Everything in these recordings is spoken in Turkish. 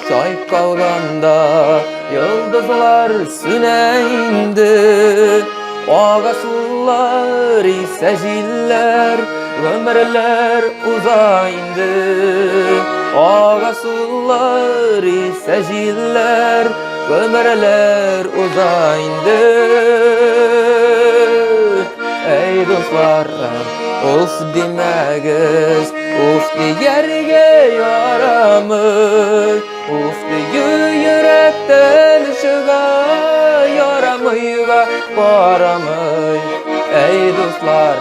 Şayıp kalganda yıldızlar süneyindi. Oğa sular seciller, ömürler uzayindi. Oğa sular seciller, ömürler uzayindi. Ey dostlar, of demegiz, of yerge yaramız, of yürekten çıga yaramayga baramay. Ey dostlar,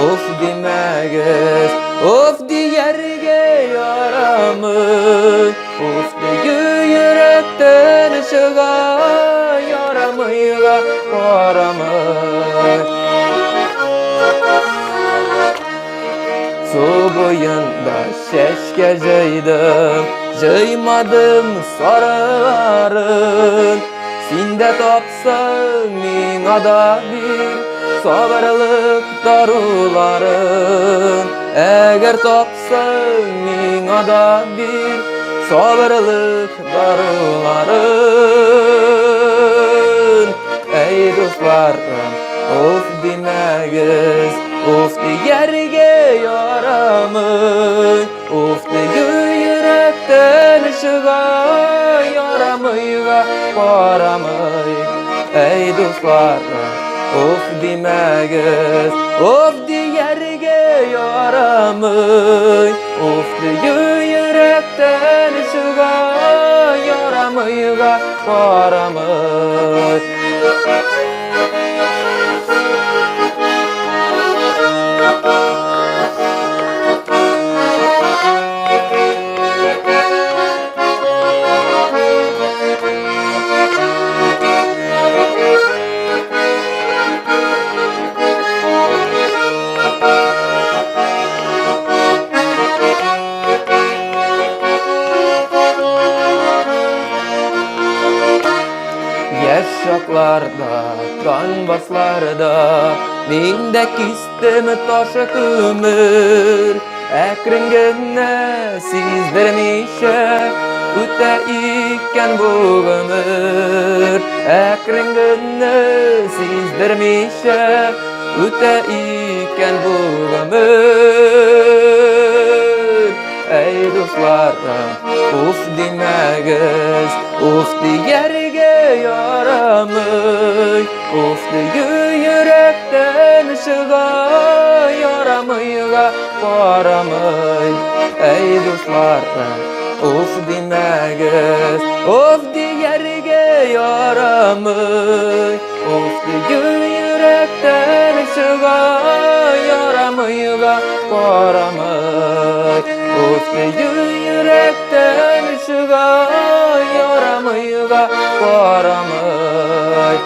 of demegiz, of yerge yaramız, of yürekten çıga yaramayga baramay. Su boyunda şeşke jaydım, jaymadım sarıların. Sinde topsam miňada bir sabarlyk daruların. Eger topsam miňada bir sabarlyk daruların. Ey dostlar, of demegiz, of yerge yaramay, of yürekten çıga yaramayga baramay. Ey dostlar, of demegiz, of yerge yaramay, of yürekten çıga yaramayga baramay. Yaşaklarda, kanvaslarda, minde kistemi taşa kömür. Ekringenne sizdirmişe, üte iken bu ömür. Ekringenne sizdirmişe, üte iken bu ömür. Ey dostlar, of demegiz, of yerge yaramay, of yürekten çıga yaramayga baramay. Ey dostlar, of demegiz, of yerge yaramay, of yürekten çıga yaramayga baramay. Of yürekten çıga yaramayga baramay.